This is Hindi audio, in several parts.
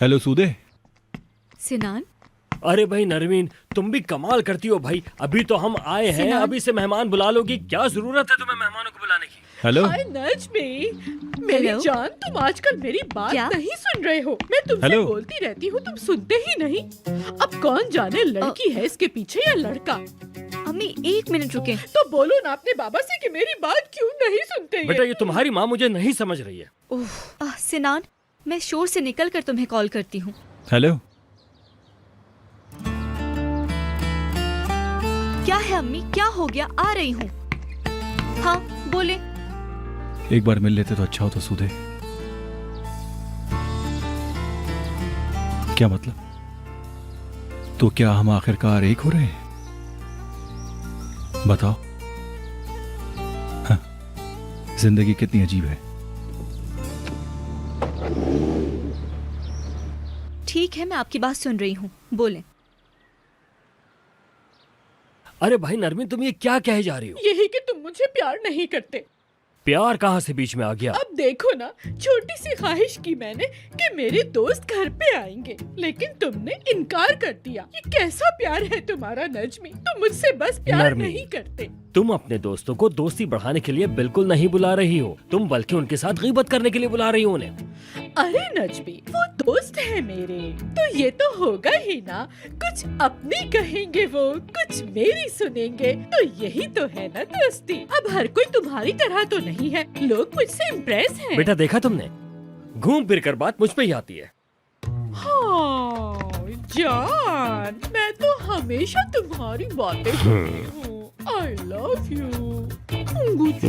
हेलो सूदे। सिनान, अरे भाई नरमीन, तुम भी कमाल करती हो भाई। अभी तो हम आए हैं, सिनान। अभी से मेहमान बुला लोगी? क्या जरूरत है तुम्हें मेहमानों को बुलाने की? हेलो हाय नजमी, मेरी हेलो। जान, तुम आजकल मेरी बात क्या? नहीं सुन रहे हो। मैं तुमसे हेलो। बोलती रहती हूँ, तुम सुनते ही नहीं। अब कौन जाने लड़की है इसके पीछे या लड़का। अम्मी 1 मिनट रुके। तो बोलो ना अपने बाबा से कि मेरी बात क्यों नहीं सुनते ये। बेटा ये तुम्हारी माँ मुझे नहीं समझ रही है। सिनान, मैं शोर से निकल कर तुम्हें कॉल करती हूँ। हेलो। क्या है अम्मी, क्या हो गया? आ रही हूँ। हाँ बोले। एक बार मिल लेते तो अच्छा होता सूदे। क्या मतलब? तो क्या हम आखिरकार एक हो रहे हैं? बताओ। हाँ, जिंदगी कितनी अजीब है। ठीक है, मैं आपकी बात सुन रही हूँ, बोले। अरे भाई नरमीन, तुम ये क्या कहे जा रही हो? यही कि तुम मुझे प्यार नहीं करते। प्यार कहाँ से बीच में आ गया? अब देखो ना, छोटी सी ख्वाहिश की मैंने कि मेरे दोस्त घर पे आएंगे, लेकिन तुमने इनकार कर दिया। ये कैसा प्यार है तुम्हारा नजमी? तुम मुझसे बस प्यार नरमी। नहीं करते। तुम अपने दोस्तों को दोस्ती बढ़ाने के लिए बिल्कुल नहीं बुला रही हो, तुम बल्कि उनके साथ गीबत करने के लिए बुला रही हो उन्हें। अरे नजमी, वो दोस्त है मेरे, तो ये तो होगा ही ना। कुछ अपनी कहेंगे वो, कुछ मेरी सुनेंगे, तो यही तो है ना दोस्ती। अब हर कोई तुम्हारी तरह तो नहीं है, लोग मुझसे इम्प्रेस हैं। बेटा देखा तुमने, घूम फिर कर बात मुझ पे ही आती है। हाँ जान, मैं तो हमेशा तुम्हारी बातें सुनती हूँ। I love you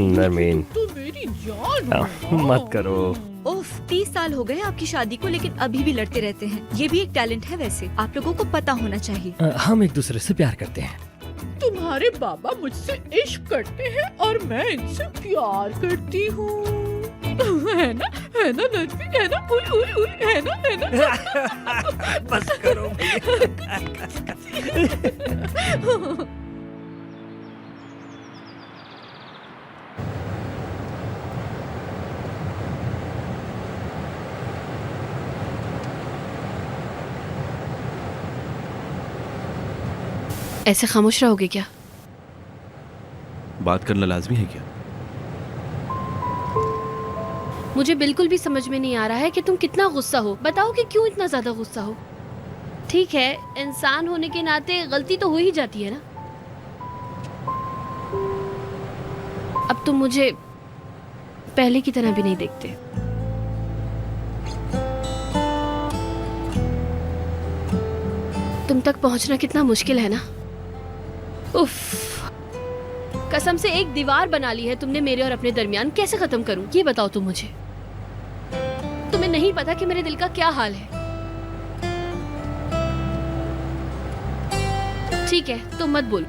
Narmeen. तो मेरी जान हो ना। मत करो। ओफ, 30 साल हो गए आपकी शादी को, लेकिन अभी भी लड़ते रहते हैं। ये भी एक टैलेंट है वैसे, आप लोगों को पता होना चाहिए। हम एक दूसरे से प्यार करते हैं। तुम्हारे बाबा मुझसे इश्क करते हैं और मैं इनसे प्यार करती हूँ। है ना नजमी, है ना? उई उई उई, है ना? बस करो ऐसे खामोश रहोगे क्या? बात करना लाजमी है क्या? मुझे बिल्कुल भी समझ में नहीं आ रहा है कि तुम कितना गुस्सा हो। बताओ कि क्यों इतना ज्यादा गुस्सा हो। ठीक है, इंसान होने के नाते गलती तो हो ही जाती है ना। अब तुम मुझे पहले की तरह भी नहीं देखते। तुम तक पहुंचना कितना मुश्किल है ना। उफ, कसम से एक दीवार बना ली है तुमने मेरे और अपने दरमियान। कैसे खत्म करूं ये बताओ तुम मुझे। तुम्हें नहीं पता कि मेरे दिल का क्या हाल है। ठीक है, तुम मत बोलो,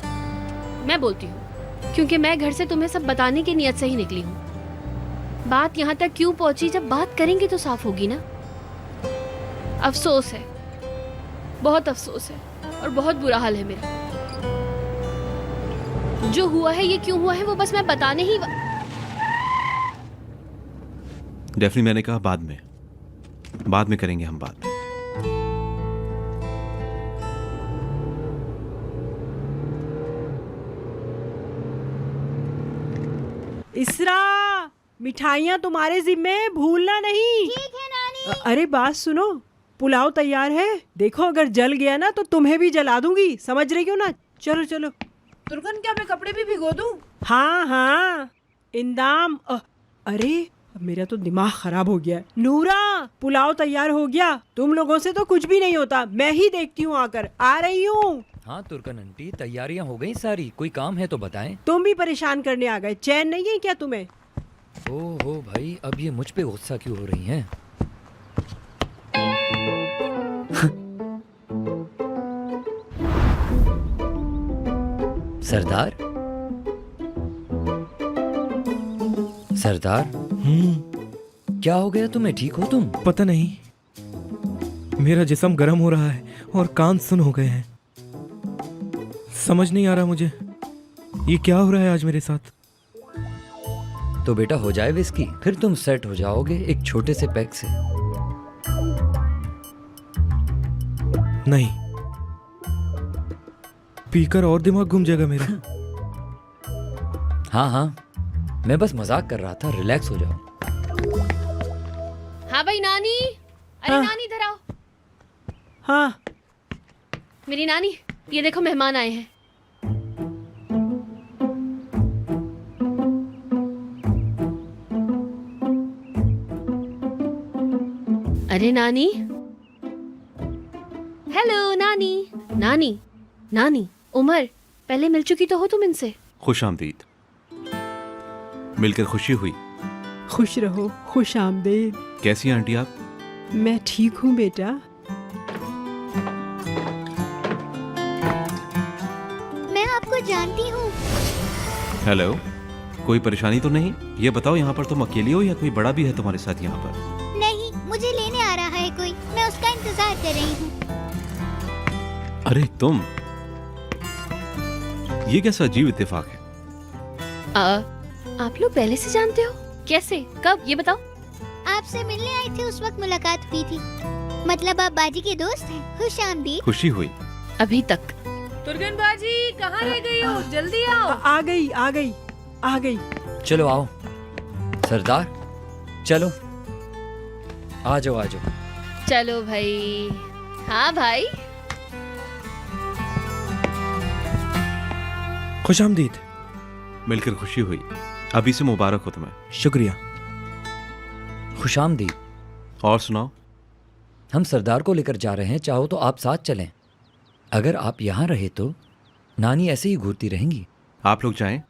मैं बोलती हूँ, क्योंकि मैं घर से तुम्हें सब बताने की नियत से ही निकली हूँ। बात यहाँ तक क्यों पहुंची, जब बात करेंगे तो साफ होगी ना। अफसोस है, बहुत अफसोस है, और बहुत बुरा हाल है मेरा। जो हुआ है, ये क्यों हुआ है, वो बस मैं बताने ही डेफनी, मैंने कहा बाद में करेंगे हम बात। इसरा, मिठाइयाँ तुम्हारे जिम्मे, भूलना नहीं। ठीक है नानी। अरे बात सुनो, पुलाव तैयार है। देखो अगर जल गया ना तो तुम्हें भी जला दूंगी, समझ रही हो ना? चलो चलो। तुर्कन, क्या मैं कपड़े भी भिगो दूं? हाँ हाँ, इंदाम। अरे मेरा तो दिमाग खराब हो गया है। नूरा, पुलाव तैयार हो गया। तुम लोगों से तो कुछ भी नहीं होता, मैं ही देखती हूँ आकर। आ रही हूँ। हाँ तुर्कन आंटी, तैयारियां हो गई सारी। कोई काम है तो बताएं। तुम भी परेशान करने आ गए, चैन नहीं है क्या तुम्हें? ओहो भाई, अब ये मुझ पे गुस्सा क्यों हो रही हैं? सरदार, सरदार, क्या हो गया तुम्हें? ठीक हो तुम? पता नहीं, मेरा जिस्म गर्म हो रहा है और कान सुन हो गए हैं। समझ नहीं आ रहा मुझे ये क्या हो रहा है आज मेरे साथ। तो बेटा हो जाए विस्की, फिर तुम सेट हो जाओगे एक छोटे से पैक से। नहीं, पीकर और दिमाग घूम जाएगा मेरा। हाँ हाँ, मैं बस मजाक कर रहा था, रिलैक्स हो जाओ। हाँ भाई नानी, अरे हाँ। नानी इधर आओ। हाँ, मेरी नानी, ये देखो मेहमान आए हैं। अरे नानी, हेलो नानी। नानी, नानी, उमर, पहले मिल चुकी तो हो तुम इनसे। खुश आमदीद। मिलकर खुशी हुई। खुश रहो, खुश आमदीद। कैसी हैं आंटी आप? मैं ठीक हूँ बेटा। मैं आपको जानती हूँ। हेलो, कोई परेशानी तो नहीं? ये बताओ, यहाँ पर तुम अकेली हो या कोई बड़ा भी है तुम्हारे साथ यहाँ पर? नहीं, मुझे लेने आ रहा है कोई, मैं उसका इंतजार कर रही हूँ। अरे तुम, ये कैसा अजीब इत्तेफाक है। आप लोग पहले से जानते हो? कैसे, कब, ये बताओ। आपसे मिलने आई थी, उस वक्त मुलाकात हुई थी। मतलब आप बाजी के दोस्त हैं। खुश आमदीद। खुशी हुई। अभी तक। तुर्गन बाजी कहाँ रह गई हो? जल्दी आओ। आ गई, आ गई, आ गई। चलो आओ सरदार, चलो आ जाओ आ जाओ। चलो भाई। हाँ भाई। खुश आमदीद। मिलकर खुशी हुई। अभी से मुबारक हो तुम्हें। शुक्रिया। खुशामदीद। और सुनाओ। हम सरदार को लेकर जा रहे हैं, चाहो तो आप साथ चलें। अगर आप यहाँ रहे तो नानी ऐसे ही घूरती रहेंगी। आप लोग जाएं,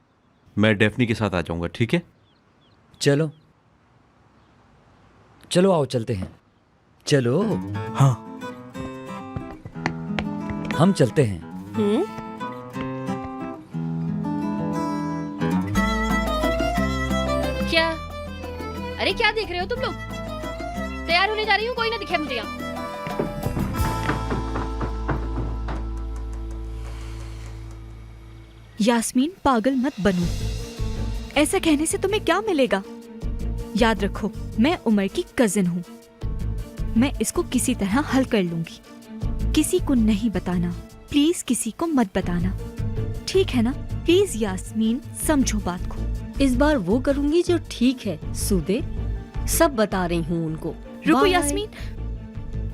मैं डेफनी के साथ आ जाऊंगा, ठीक है? चलो चलो आओ चलते हैं। चलो। हाँ, हम चलते हैं। क्या? अरे क्या देख रहे हो तुम लोग? तैयार होने जा रही हूँ, कोई ना दिखे मुझे यहाँ। यास्मीन, पागल मत बनो। ऐसा कहने से तुम्हें क्या मिलेगा? याद रखो, मैं उमर की कजिन हूँ। मैं इसको किसी तरह हल कर लूंगी। किसी को नहीं बताना, प्लीज किसी को मत बताना, ठीक है ना? प्लीज यास्मीन, समझो बात को। इस बार वो करूंगी जो ठीक है। सूदे, सब बता रही हूँ उनको। रुको बाय। यास्मीन।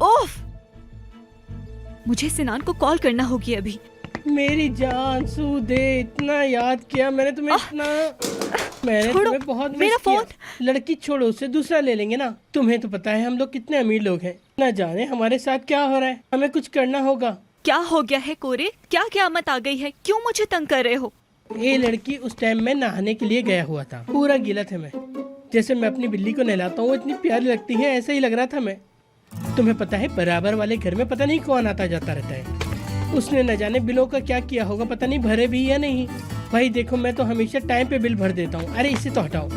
ओफ, मुझे सिनान को कॉल करना होगी अभी। मेरी जान सूदे, इतना याद किया मैंने तुम्हें, इतना मैंने छोड़ो, तुम्हें बहुत मिस मेरा किया। फोन। लड़की छोड़ो, उससे दूसरा ले लेंगे ना। तुम्हें तो पता है हम लोग कितने अमीर लोग हैं, ना जाने हमारे साथ क्या हो रहा है। हमें कुछ करना होगा। क्या हो गया है कोरे? क्या क़यामत आ गई है? क्यों मुझे तंग कर रहे हो? ये लड़की उस टाइम में नहाने के लिए गया हुआ था, पूरा गीला था मैं। जैसे मैं अपनी बिल्ली को नहलाता हूँ, वो इतनी प्यारी लगती है, ऐसा ही लग रहा था मैं। तुम्हें पता है बराबर वाले घर में पता नहीं कौन आता जाता रहता है। उसने न जाने बिलों का क्या किया होगा, पता नहीं भरे भी या नहीं। भाई देखो, मैं तो हमेशा टाइम पे बिल भर देता हूँ। अरे इससे तो हटाओ।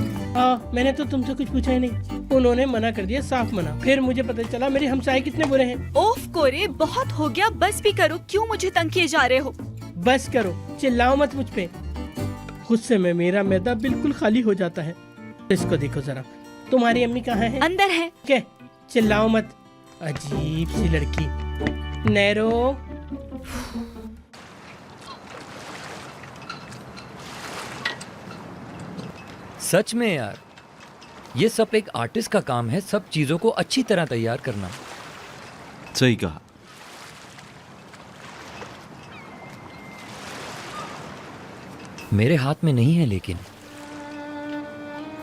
मैंने तो तुमसे कुछ पूछा ही नहीं। उन्होंने मना कर दिया, साफ मना। फिर मुझे पता चला मेरे हमसाये कितने बुरे हैं। ओफ कोरे, बहुत हो गया, बस भी करो। क्यों मुझे तंग किए जा रहे हो? बस करो, चिल्लाओ मत मुझ पे। गुस्से में मेरा मैदा बिल्कुल खाली हो जाता है। इसको देखो जरा, तुम्हारी अम्मी कहाँ है? अंदर है। क्या? चिल्लाओ मत। अजीब सी लड़की। नैरो, सच में यार, ये सब एक आर्टिस्ट का काम है, सब चीजों को अच्छी तरह तैयार करना। सही कहा। मेरे हाथ में नहीं है, लेकिन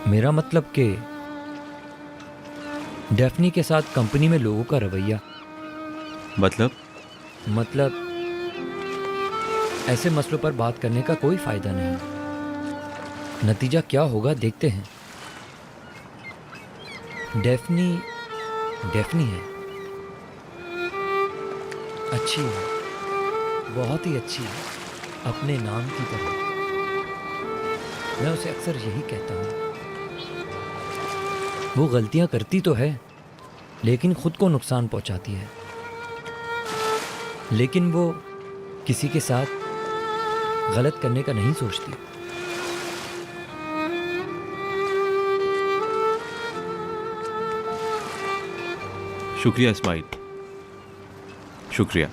मेरा मतलब कि डेफनी के साथ कंपनी में लोगों का रवैया। मतलब ऐसे मसलों पर बात करने का कोई फायदा नहीं। नतीजा क्या होगा देखते हैं। डेफनी है, अच्छी है, बहुत ही अच्छी है, अपने नाम की तरह। मैं उसे अक्सर यही कहता हूँ। वो गलतियां करती तो है, लेकिन खुद को नुकसान पहुंचाती है। लेकिन वो किसी के साथ गलत करने का नहीं सोचती। शुक्रिया इस्माइल, शुक्रिया।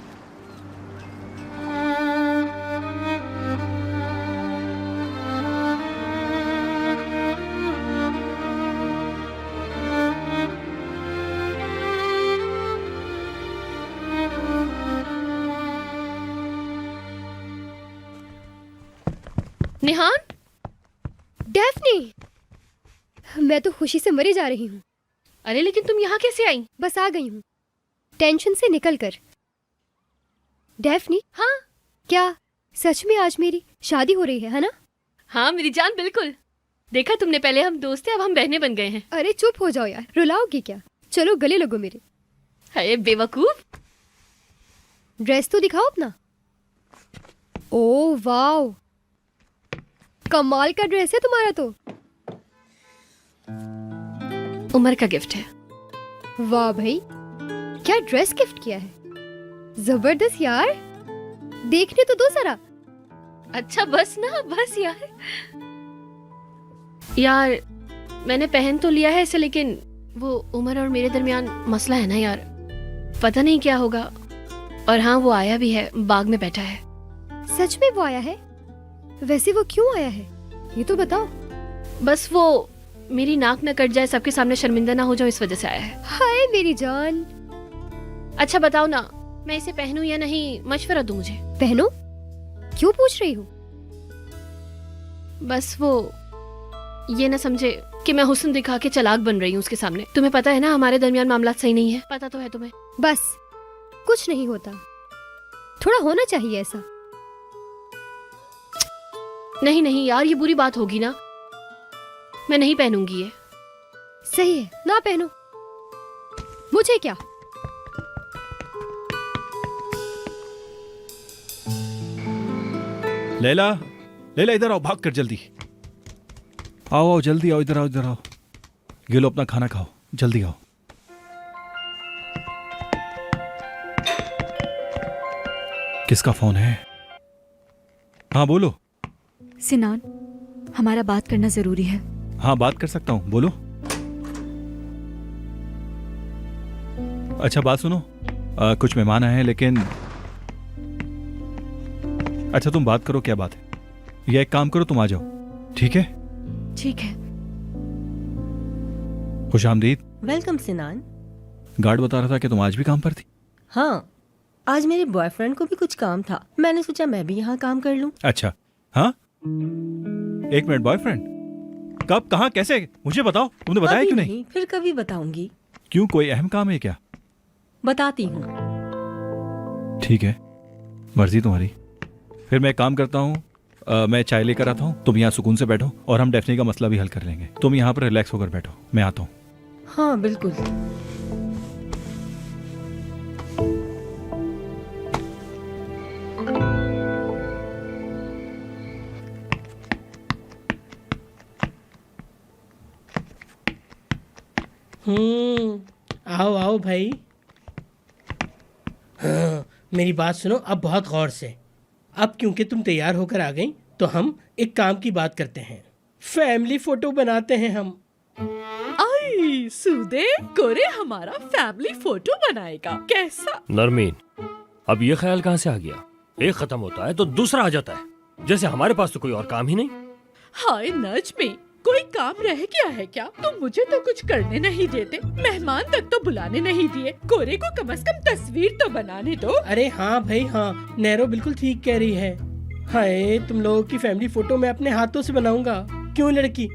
निहान, डेफनी, मैं तो खुशी से मरी जा रही हूँ। अरे लेकिन तुम यहाँ कैसे आई? बस आ गई हूँ, टेंशन से निकल कर। डेफनी, हाँ क्या सच में आज मेरी शादी हो रही है ना? हाँ मेरी जान, बिल्कुल। देखा तुमने, पहले हम दोस्त थे, अब हम बहनें बन गए हैं। अरे चुप हो जाओ यार, रुलाओगी क्या? चलो गले लगो मेरे। अरे बेवकूफ, ड्रेस तो दिखाओ अपना। ओह वाओ, कमाल का ड्रेस है तुम्हारा तो। उमर का गिफ्ट है। वाह भाई, क्या ड्रेस गिफ्ट किया है, जबरदस्त यार, देखने तो दो जरा। अच्छा बस ना, बस यार। यार मैंने पहन तो लिया है इसे, लेकिन वो उमर और मेरे दरमियान मसला है ना यार, पता नहीं क्या होगा। और हाँ, वो आया भी है, बाग में बैठा है। सच में वो आया है? वैसे वो क्यों आया है, ये तो बताओ। बस वो मेरी नाक न कट जाए, सबके सामने शर्मिंदा ना हो जाऊं, इस वजह से आया है। हाय मेरी जान। अच्छा बताओ ना, मैं इसे पहनूं या नहीं, मशवरा दो मुझे। पहनो? क्यों पूछ रही हो? बस वो ये ना समझे कि मैं हुस्न दिखा के चालाक बन रही हूँ उसके सामने। तुम्हें पता है ना हमारे दरमियान मामला सही नहीं है, पता तो है तुम्हें। बस कुछ नहीं होता, थोड़ा होना चाहिए ऐसा। नहीं नहीं यार, ये बुरी बात होगी ना, मैं नहीं पहनूंगी ये। सही है ना, पहनो, मुझे क्या। लैला, लैला इधर आओ, भाग कर जल्दी आओ, आओ जल्दी आओ, इधर आओ, इधर आओ। ये लो अपना खाना खाओ, जल्दी आओ। किसका फोन है? हाँ बोलो। सिनान, हमारा बात करना जरूरी है। हाँ बात कर सकता हूँ, बोलो। अच्छा बात सुनो, कुछ मेहमान आए हैं, लेकिन अच्छा तुम बात करो, क्या बात है? या एक काम करो, तुम आ जाओ, ठीक है? ठीक है। खुशामदीद। वेलकम सिनान। गार्ड बता रहा था कि तुम आज भी काम पर थी। हाँ, आज मेरे बॉयफ्रेंड को भी कुछ काम था, मैंने सोचा मैं भी यहाँ काम कर लूँ। अच्छा, हाँ एक मिनट, बॉयफ्रेंड कब, कहाँ, कैसे, मुझे बताओ। तुमने बताया क्यों नहीं? फिर कभी बताऊंगी। क्यों, कोई अहम काम है क्या? बताती हूँ। ठीक है, मर्जी तुम्हारी। फिर मैं एक काम करता हूँ, मैं चाय लेकर आता हूँ, तुम यहाँ सुकून से बैठो और हम डेफनी का मसला भी हल कर लेंगे। तुम यहाँ पर रिलैक्स होकर बैठो, मैं आता हूँ। हाँ बिल्कुल। आओ आओ भाई। हाँ, मेरी बात सुनो अब बहुत गौर से। अब क्योंकि तुम तैयार होकर आ गई, तो हम एक काम की बात करते हैं, फैमिली फोटो बनाते हैं हम। आई सूदे, कोरे हमारा फैमिली फोटो बनाएगा, कैसा? नरमीन, अब ये ख्याल कहाँ से आ गया? एक खत्म होता है तो दूसरा आ जाता है, जैसे हमारे पास तो कोई और काम ही नहीं। हाय नजमी, कोई काम रह गया है क्या? तुम मुझे तो कुछ करने नहीं देते, मेहमान तक तो बुलाने नहीं दिए। कोरे को कम से कम तस्वीर तो बनाने दो। अरे हाँ भाई हाँ, नैरो बिल्कुल ठीक कह रही है। हाय, तुम लोगों की फैमिली फोटो मैं अपने हाथों से बनाऊंगा। क्यों लड़की?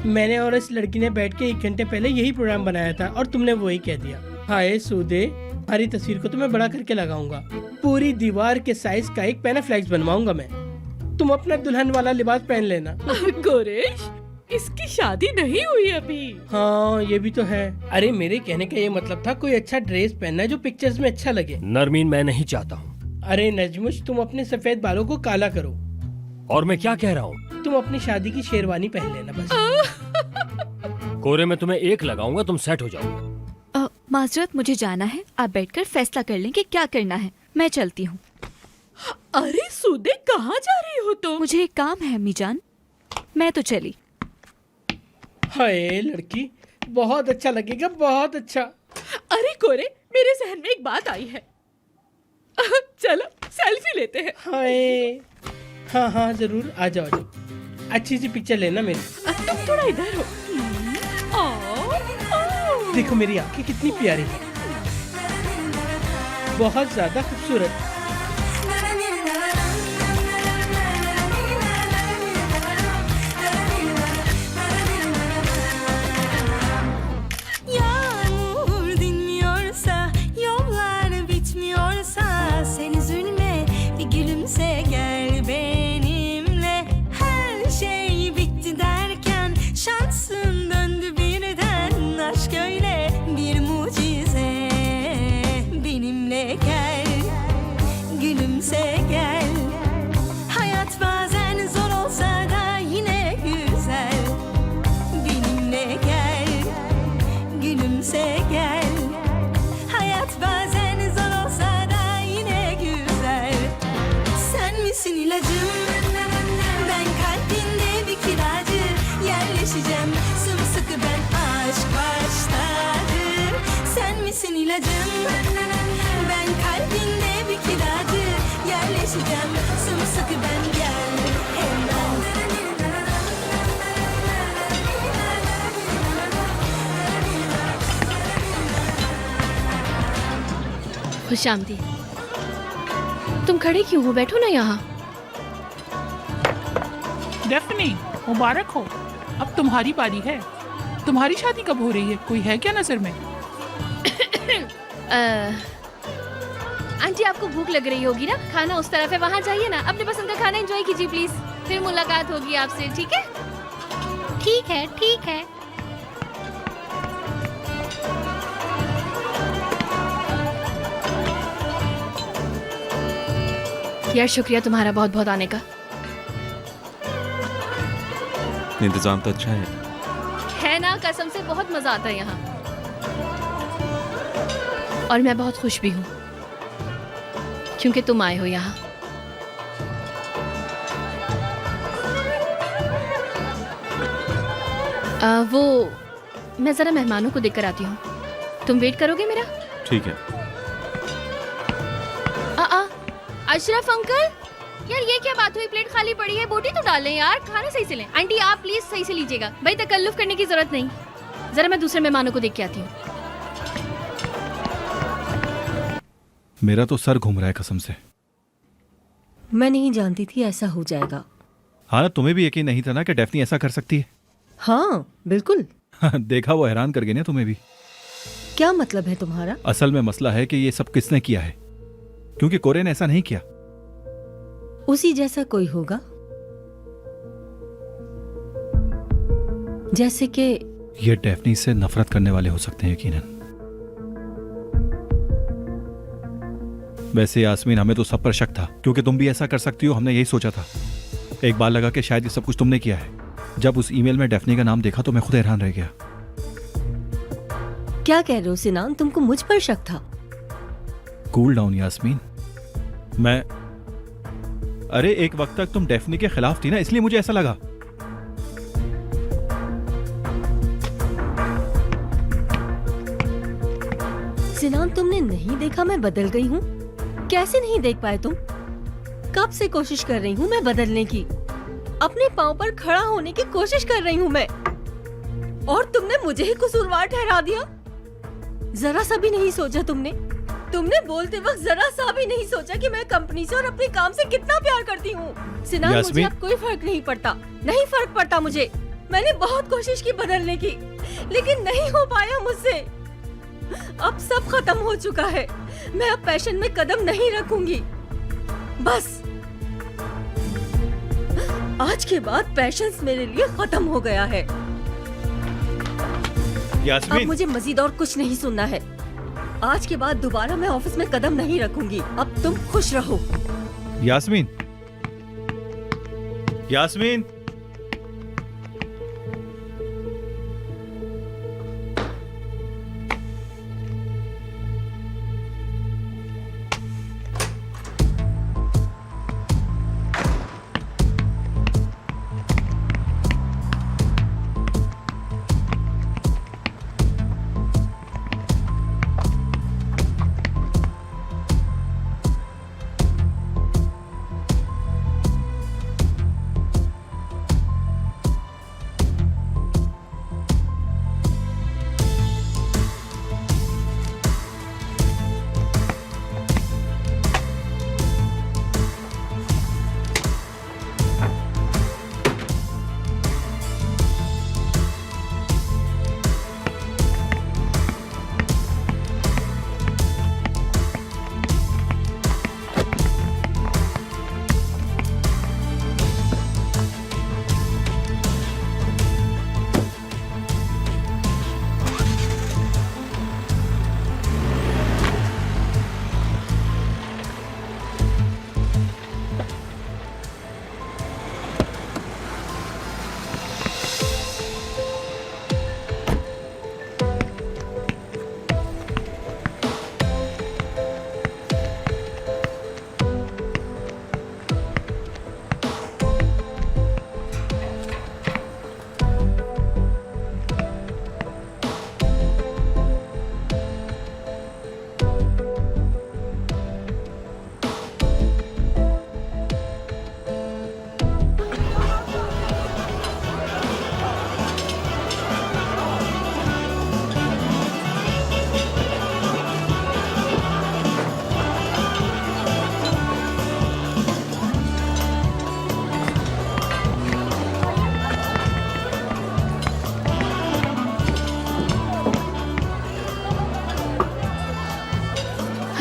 मैंने और इस लड़की ने बैठ के 1 घंटे पहले यही प्रोग्राम बनाया था और तुमने वही कह दिया। हाय सूदे, हमारी तस्वीर को तो मैं बड़ा करके लगाऊंगा, पूरी दीवार के साइज का एक पैनाफ्लेक्स बनवाऊंगा मैं। तुम अपना दुल्हन वाला लिबास पहन लेना। गोरेश, इसकी शादी नहीं हुई अभी। हाँ ये भी तो है। अरे मेरे कहने का ये मतलब था, कोई अच्छा ड्रेस पहनना जो पिक्चर्स में अच्छा लगे। नरमीन, मैं नहीं चाहता हूँ। अरे नजमुश, तुम अपने सफेद बालों को काला करो। और मैं क्या कह रहा हूँ? तुम अपनी शादी की शेरवानी पहन लेना बस। कोरे में तुम्हें एक लगाऊंगा, तुम सेट हो जाओगे। माजरत, मुझे जाना है, आप बैठकर फैसला कर लें कि क्या करना है। मैं चलती हूँ। अरे सूदे, कहाँ जा रही हो तुम? मुझे एक काम है अम्मी जान, मैं तो चली। हाय लड़की, बहुत अच्छा लगेगा, बहुत अच्छा। अरे कोरे, मेरे जहन में एक बात आई है। चलो सेल्फी लेते हैं। हाय, हाँ हाँ जरूर, आ जाओ, आ जाओ। अच्छी सी पिक्चर लेना मेरी। तुम थोड़ा इधर हो। देखो मेरी आंखें कितनी प्यारी है, बहुत ज्यादा खूबसूरत। Ben kalbinde bir kiracı yerleşeceğim. Sımsıkı ben gel hemen. खुशामदीद। तुम खड़े क्यों हो? बैठो ना यहाँ। डेफनी, मुबारक हो, अब तुम्हारी बारी है। तुम्हारी शादी कब हो रही है? कोई है क्या नजर में? आंटी, आपको भूख लग रही होगी ना? खाना उस तरफ है, वहाँ जाइए ना। अपने पसंद का खाना एंजॉय कीजिए प्लीज। फिर मुलाकात होगी आपसे, ठीक है? ठीक है, ठीक है। यार शुक्रिया तुम्हारा बहुत बहुत आने का। इंतजाम तो अच्छा है ना, कसम से बहुत मजा आता है यहाँ। और मैं बहुत खुश भी हूँ क्योंकि तुम आए हो यहाँ। वो मैं जरा मेहमानों को देखकर आती हूँ। तुम वेट करोगे मेरा? ठीक है। अशरफ अंकल, यार ये क्या बात हुई? प्लेट खाली पड़ी है, बोटी तो डालें यार, खाना सही से लें। आंटी आप प्लीज सही से लीजिएगा भाई, तकल्लुफ करने की जरूरत नहीं। जरा मैं दूसरे मेहमानों को देख के आती हूँ। मेरा तो सर घूम रहा है कसम से। मैं नहीं जानती थी ऐसा हो जाएगा। हाँ ना, तुम्हें भी यकीन नहीं था ना कि डेफनी ऐसा कर सकती है? हाँ बिल्कुल। देखा, वो हैरान कर गई ना तुम्हें भी। क्या मतलब है तुम्हारा? असल में मसला है कि ये सब किसने किया है, क्योंकि कोरे ने ऐसा नहीं किया। उसी जैसा कोई होगा, जैसे कि ये डेफनी से नफरत करने वाले हो सकते हैं यकीनन। वैसे यास्मीन, हमें तो सब पर शक था, क्योंकि तुम भी ऐसा कर सकती हो, हमने यही सोचा था। एक बार लगा कि शायद ये सब कुछ तुमने किया है। जब उस ईमेल में डेफनी का नाम देखा तो मैं खुद हैरान रह गया। क्या कह रहे हो सिनान? तुमको मुझ पर शक था? Cool down Yasmin. मैं अरे एक वक्त तक तुम डेफनी के खिलाफ थी ना, इसलिए मुझे ऐसा लगा। सिनान, तुमने नहीं देखा मैं बदल गई हूँ? कैसे नहीं देख पाए तुम? कब से कोशिश कर रही हूँ मैं बदलने की, अपने पांव पर खड़ा होने की कोशिश कर रही हूँ मैं, और तुमने मुझे ही कसूरवार ठहरा दिया। जरा सा भी नहीं सोचा तुमने बोलते वक्त जरा सा भी नहीं सोचा कि मैं कंपनी से और अपने काम से कितना प्यार करती हूँ। सिनान, मुझे अब कोई फर्क नहीं पड़ता, नहीं फर्क पड़ता मुझे। मैंने बहुत कोशिश की बदलने की, लेकिन नहीं हो पाया मुझसे। अब सब खत्म हो चुका है। मैं अब पैशन में कदम नहीं रखूंगी। बस आज के बाद पैशंस मेरे लिए खत्म हो गया है। अब मुझे मजीद और कुछ नहीं सुनना है। आज के बाद दोबारा मैं ऑफिस में कदम नहीं रखूंगी। अब तुम खुश रहो। यास्मीन, यास्मीन,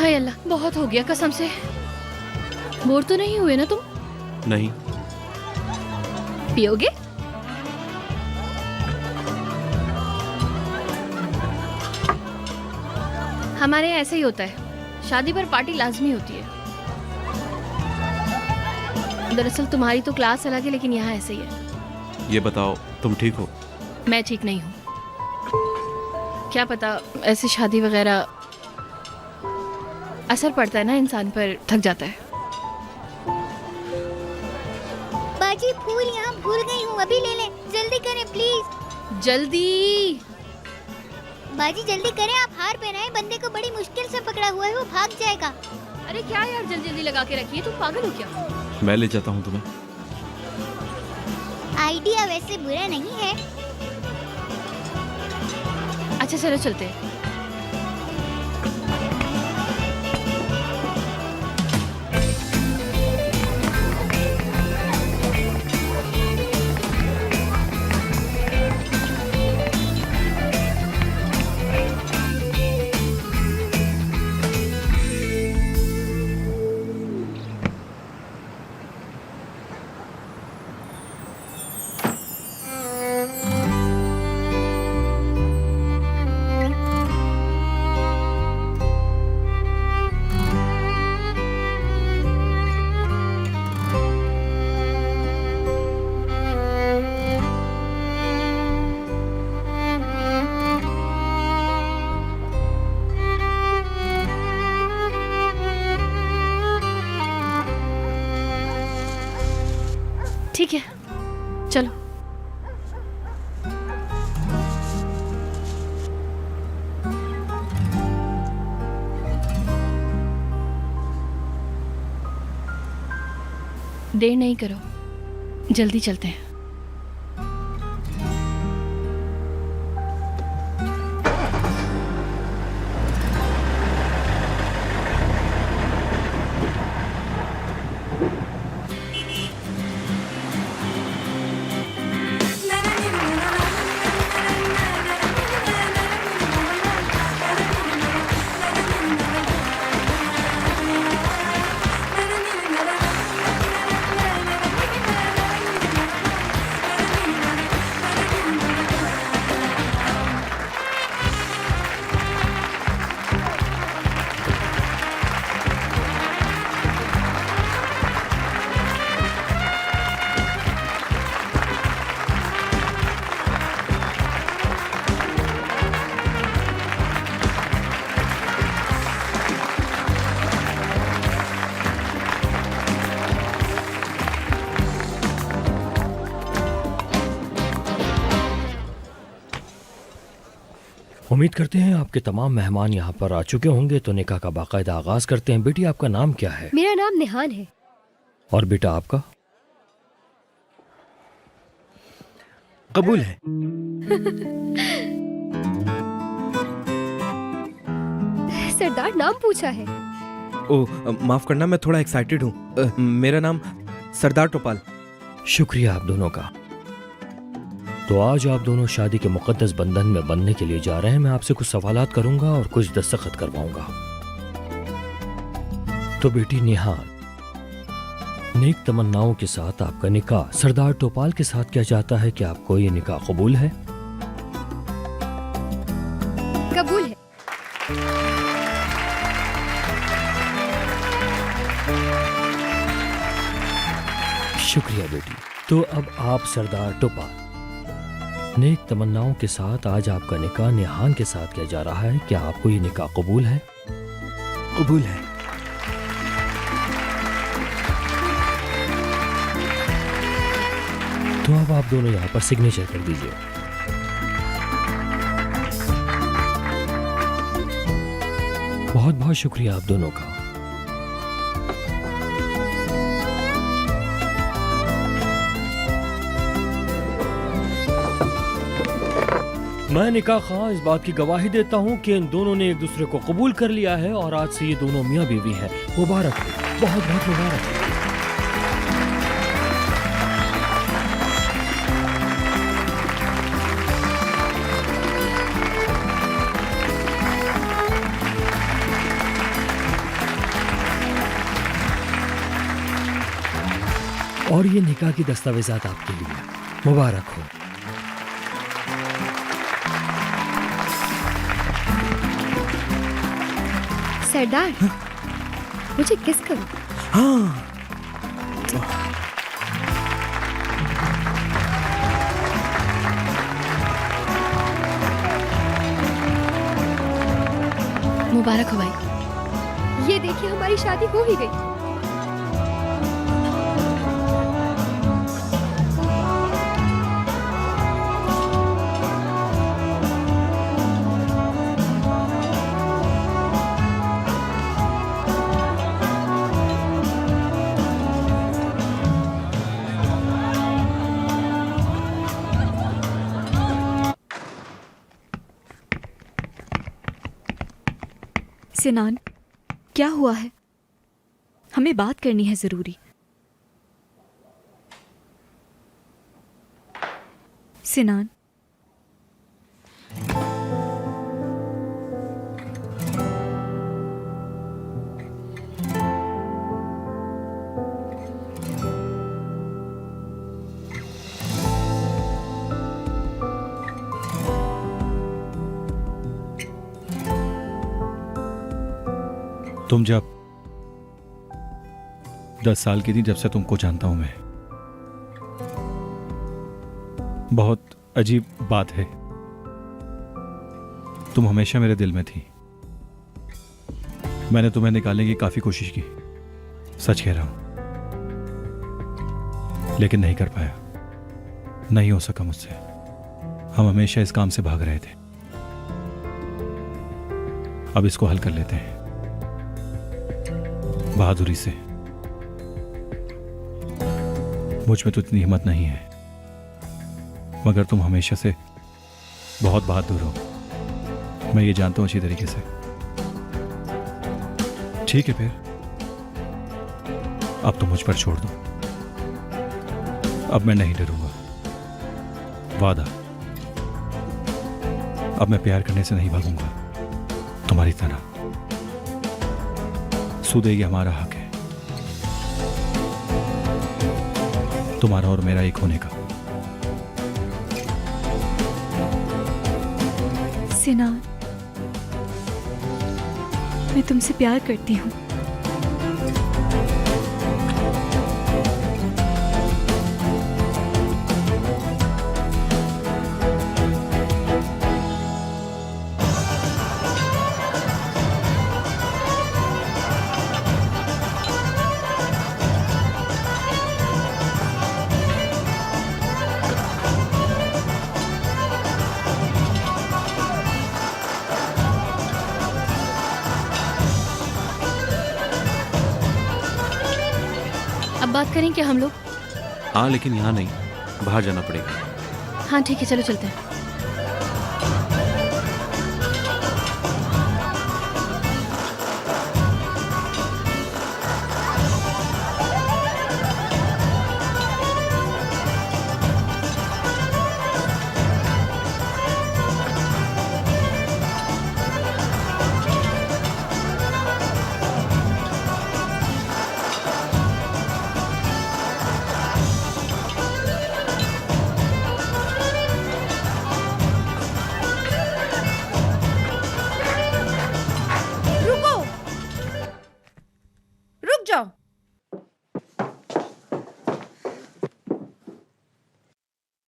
हाय अल्लाह, बहुत हो गया कसम से। बोर तो नहीं हुए ना तुम? नहीं। पियोगे? हमारे यहाँ ऐसा ही होता है, शादी पर पार्टी लाजमी होती है। दरअसल तुम्हारी तो क्लास अलग है, लेकिन यहाँ ऐसे ही है। ये बताओ, तुम ठीक हो? मैं ठीक नहीं हूँ। क्या पता, ऐसी शादी वगैरह असर पड़ता है ना इंसान पर, थक जाता है। बाजी फूल यहाँ भूल गई हूँ, अभी ले लें। जल्दी करें प्लीज। जल्दी बाजी जल्दी करें, आप हार पहनाएं। बंदे को बड़ी मुश्किल से पकड़ा हुआ है, वो भाग जाएगा। अरे क्या यार, जल्दी जल्दी लगा के रखिए, तुम पागल हो क्या? मैं ले जाता हूँ तुम्हें। आइडिया वैसे बुरा नहीं है। अच्छा चलो चलते हैं। ठीक है, चलो। देर नहीं करो, जल्दी चलते हैं। उम्मीद करते हैं आपके तमाम मेहमान यहाँ पर आ चुके होंगे, तो निकाह का बाकायदा आगाज करते हैं। बेटी, आपका नाम क्या है? मेरा नाम निहान है। और बेटा आपका? कबूल है। सरदार नाम पूछा है। माफ करना, मैं थोड़ा एक्साइटेड हूँ। मेरा नाम सरदार टोपाल। शुक्रिया आप दोनों का। तो आज आप दोनों शादी के मुकद्दस बंधन में बंधने के लिए जा रहे हैं। मैं आपसे कुछ सवालात करूंगा और कुछ दस्तखत करवाऊंगा। तो बेटी निहान, नेक तमन्नाओं के साथ आपका निकाह सरदार टोपाल के साथ किया जाता है। क्या आपको ये निकाह कबूल है? कबूल है। शुक्रिया बेटी। तो अब आप सरदार टोपाल, नेक तमन्नाओं के साथ आज आपका निकाह निहान के साथ किया जा रहा है। क्या आपको ये निकाह कबूल है? कबूल है। तो अब आप दोनों यहाँ पर सिग्नेचर कर दीजिए। बहुत बहुत शुक्रिया आप दोनों का। मैं निकाह खां इस बात की गवाही देता हूँ कि इन दोनों ने एक दूसरे को कबूल कर लिया है और आज से ये दोनों मियाँ बीवी हैं। मुबारक हो, बहुत बहुत मुबारक हो। और ये निकाह की दस्तावेजात आपके लिए। मुबारक हो। सरदार, मुझे किस करो। हाँ मुबारक हो भाई। ये देखिए, हमारी शादी हो ही गई। सिनान, क्या हुआ है? हमें बात करनी है जरूरी। सिनान, तुम जब 10 साल की थी, जब से तुमको जानता हूं मैं, बहुत अजीब बात है, तुम हमेशा मेरे दिल में थी। मैंने तुम्हें निकालने की काफी कोशिश की, सच कह रहा हूं, लेकिन नहीं कर पाया, नहीं हो सका मुझसे। हम हमेशा इस काम से भाग रहे थे। अब इसको हल कर लेते हैं बहादुरी से। मुझ में तो इतनी हिम्मत नहीं है, मगर तुम हमेशा से बहुत बहादुर हो, मैं ये जानता हूं अच्छी तरीके से। ठीक है फिर, अब तो मुझ पर छोड़ दो। अब मैं नहीं डरूंगा, वादा। अब मैं प्यार करने से नहीं भागूंगा तुम्हारी तरह। सुदे ये हमारा हक है, तुम्हारा और मेरा एक होने का। सिनान, मैं तुमसे प्यार करती हूँ। अब बात करें क्या हम लोग? हाँ, लेकिन यहाँ नहीं, बाहर जाना पड़ेगा। हाँ ठीक है, चलो चलते हैं।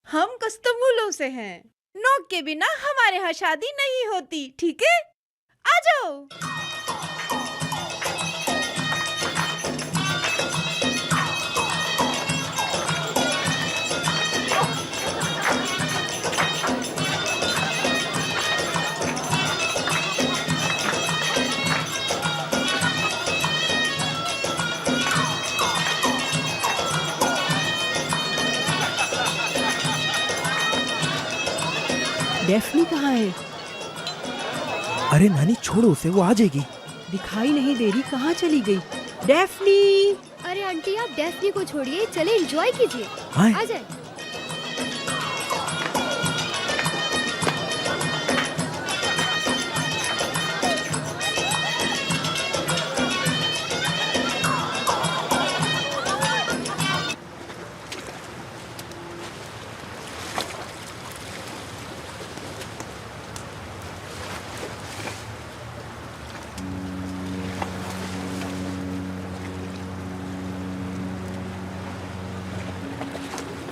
हम कस्तमूलों से हैं। नौक के बिना हमारे यहाँ शादी नहीं होती, ठीक है? आ जाओ। डेफनी कहाँ है? अरे नानी छोड़ो उसे, वो आ जाएगी। दिखाई नहीं दे रही, कहाँ चली गई? डेफनी! अरे आंटी, आप डेफनी को छोड़िए, चले एंजॉय कीजिए। आए। आ जाए।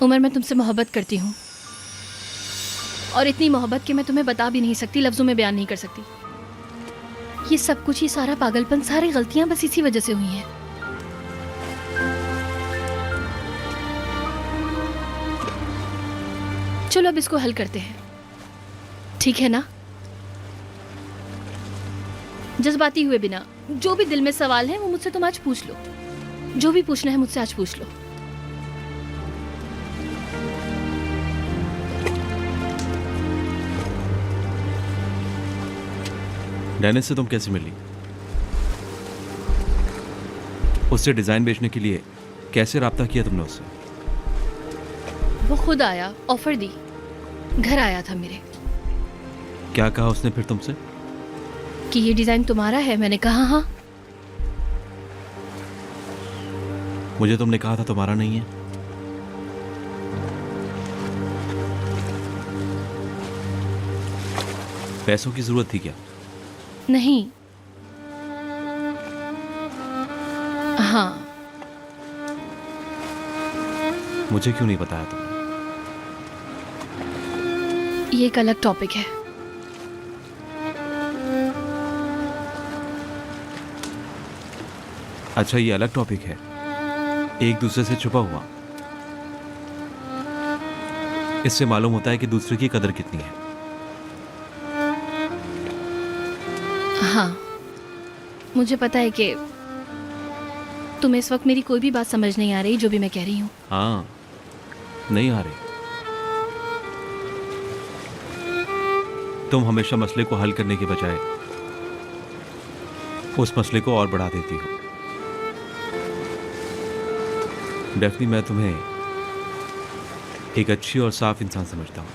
उमर, मैं तुमसे मोहब्बत करती हूँ, और इतनी मोहब्बत कि मैं तुम्हें बता भी नहीं सकती, लफ्जों में बयान नहीं कर सकती। ये सब कुछ, ये सारा पागलपन, सारी गलतियां बस इसी वजह से हुई हैं। चलो अब इसको हल करते हैं, ठीक है ना? जज्बाती हुए बिना, जो भी दिल में सवाल है वो मुझसे तुम आज पूछ लो। जो भी पूछना है मुझसे आज पूछ लो। डेनिस से तुम कैसे मिली? उससे डिजाइन बेचने के लिए कैसे राब्ता किया तुमने उससे? वो खुद आया, ऑफर दी, घर आया था मेरे। क्या कहा उसने फिर तुमसे? कि ये डिजाइन तुम्हारा है। मैंने कहा हाँ। मुझे तुमने कहा था तुम्हारा नहीं है। पैसों की जरूरत थी क्या? नहीं। हाँ। मुझे क्यों नहीं बताया तुमने? ये एक अलग टॉपिक है। अच्छा, ये अलग टॉपिक है, एक दूसरे से छुपा हुआ। इससे मालूम होता है कि दूसरे की कदर कितनी है। हाँ, मुझे पता है कि तुम्हें इस वक्त मेरी कोई भी बात समझ नहीं आ रही, जो भी मैं कह रही हूँ। हाँ, नहीं आ रही। तुम हमेशा मसले को हल करने के बजाय उस मसले को और बढ़ा देती हो। डेफनी, मैं तुम्हें एक अच्छी और साफ इंसान समझता हूं,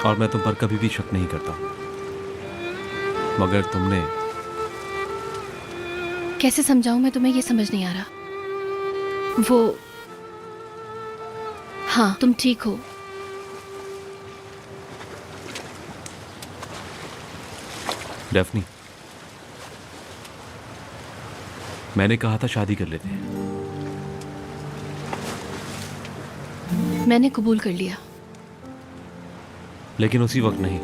और मैं तुम पर कभी भी शक नहीं करता, मगर तुमने... कैसे समझाऊं मैं तुम्हें, ये समझ नहीं आ रहा। वो, हाँ, तुम ठीक हो। डेफनी, मैंने कहा था शादी कर लेते हैं। मैंने कबूल कर लिया। लेकिन उसी वक्त नहीं,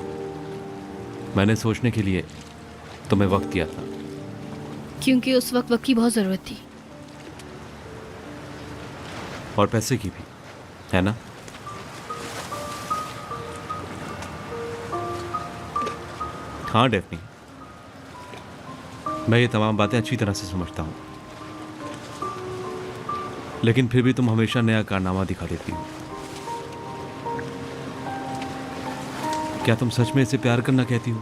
मैंने सोचने के लिए तुम्हें वक्त दिया था। क्योंकि उस वक्त की बहुत ज़रूरत थी। और पैसे की भी, है ना? हाँ डेफनी, मैं ये तमाम बातें अच्छी तरह से समझता हूँ, लेकिन फिर भी तुम हमेशा नया कारनामा दिखा देती हो। क्या तुम सच में इसे प्यार करना कहती हो?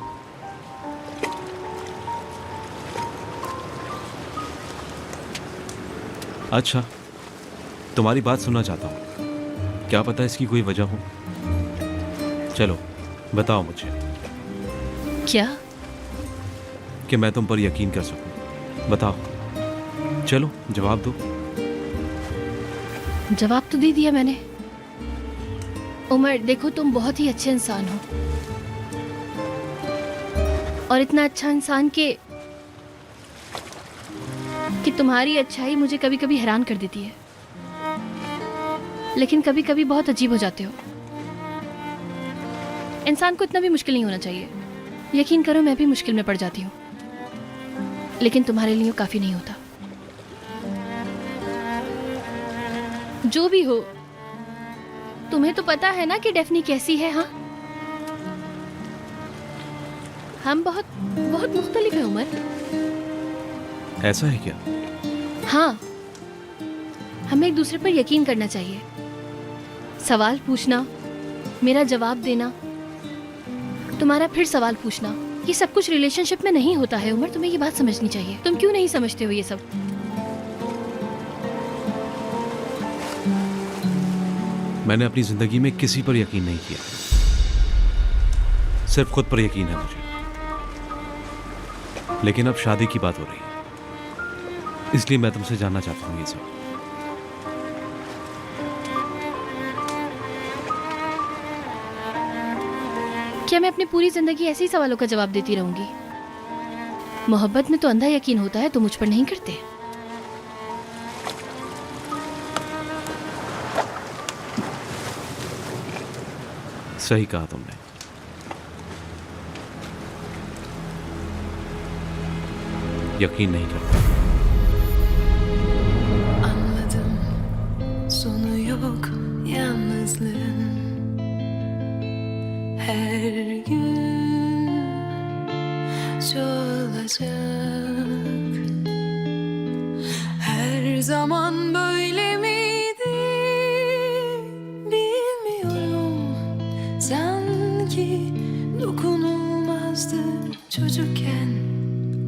अच्छा, तुम्हारी बात सुनना चाहता हूं। क्या पता इसकी कोई वजह हो? चलो बताओ मुझे। क्या? कि मैं तुम पर यकीन कर सकूं। बताओ, चलो जवाब दो। जवाब तो दे दिया मैंने। उमर, देखो, तुम बहुत ही अच्छे इंसान हो, और इतना अच्छा इंसान कि तुम्हारी अच्छाई मुझे कभी कभी हैरान कर देती है, लेकिन कभी कभी बहुत अजीब हो जाते हो। इंसान को इतना भी मुश्किल नहीं होना चाहिए। यकीन करो, मैं भी मुश्किल में पड़ जाती हूँ, लेकिन तुम्हारे लिए काफी नहीं होता। जो भी हो, तुम्हें तो पता है ना कि डेफनी कैसी है। हाँ, हम बहुत बहुत मुख्तलिफ हैं उमर। ऐसा है क्या? हाँ, हमें एक दूसरे पर यकीन करना चाहिए। सवाल पूछना, मेरा जवाब देना, तुम्हारा फिर सवाल पूछना, ये सब कुछ रिलेशनशिप में नहीं होता है उमर। तुम्हें ये बात समझनी चाहिए। तुम क्यों नहीं समझते हो ये सब? मैंने अपनी जिंदगी में किसी पर यकीन नहीं किया, सिर्फ खुद पर यकीन है मुझे। लेकिन अब शादी की बात हो रही है, इसलिए मैं तुमसे जानना चाहता हूँ ये सब। क्या मैं अपनी पूरी जिंदगी ऐसे ही सवालों का जवाब देती रहूंगी? मोहब्बत में तो अंधा यकीन होता है, तो मुझ पर नहीं करते। सही कहा तुमने। यकीन नहीं करता। Anladım sonu yok yalnızlığın. Her gün çoğalacak. Her zaman böyle miydi bilmiyorum. Sanki dokunulmazdı çocukken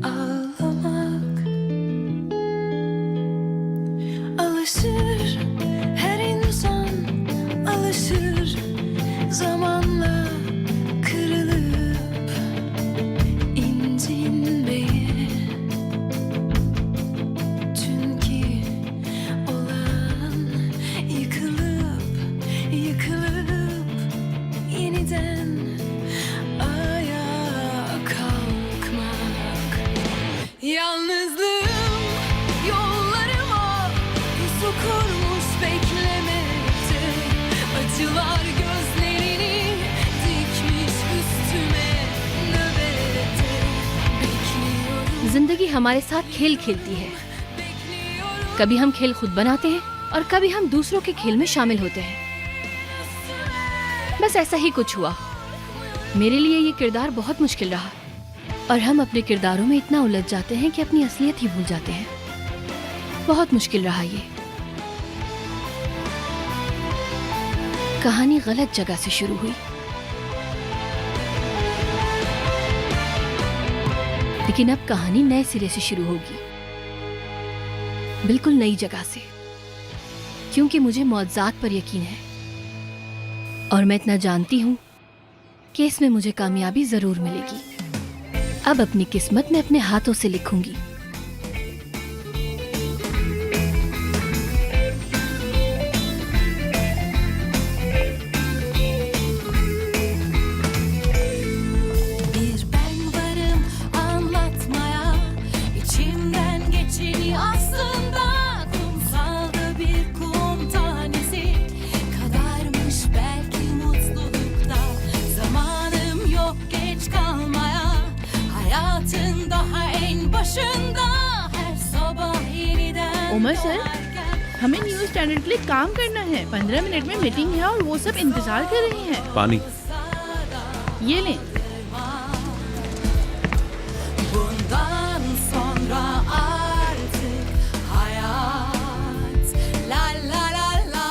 ağlamak. Alışır her insan, alışır zamanla kırılıp incinmeye. Çünkü olan yıkılıp yıkılıp yeniden ayağa kalkmak. Yalnızlığım yollarıma pusu kurmuş beklemekte. Acılar gözlerini dikmiş üstüme nöbette. Bekliyorum. जिंदगी हमारे साथ खेल खेलती है। कभी हम खेल खुद बनाते हैं और कभी हम दूसरों के खेल में शामिल होते हैं। बस ऐसा ही कुछ हुआ। मेरे लिए ये किरदार बहुत मुश्किल रहा और हम अपने किरदारों में इतना उलझ जाते हैं कि अपनी असलियत ही भूल जाते हैं। बहुत मुश्किल रहा ये। कहानी गलत जगह से शुरू हुई, लेकिन अब कहानी नए सिरे से शुरू होगी, बिल्कुल नई जगह से। क्योंकि मुझे मौजज़ात पर यकीन है और मैं इतना जानती हूँ कि इसमें मुझे कामयाबी जरूर मिलेगी। अब अपनी किस्मत मैं अपने हाथों से लिखूंगी। Bir ben varım anlatmaya, içimden geçeni aslında kumsalda bir kum tanesi kadarmış belki mutlulukta. Zamanım yok geç kalmaya, hayatın daha en başında her sabah yeniden. Umar sir, हमें न्यूज चैनल के लिए काम करना है। 15 मिनट में मीटिंग है और वो सब इंतजार कर रहे हैं। पानी। ये लें। Bundan sonra artık hayat la la la la.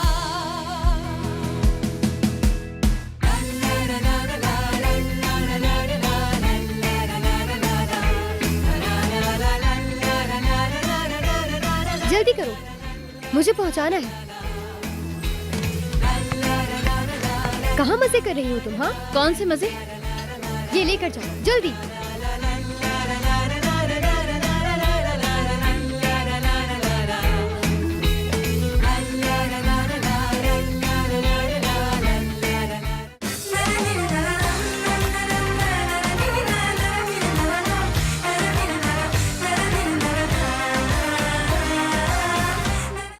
जल्दी करो, मुझे पहुंचाना है। कहाँ मजे कर रही हो तुम? हाँ, कौन से मजे? ये लेकर जाओ जल्दी।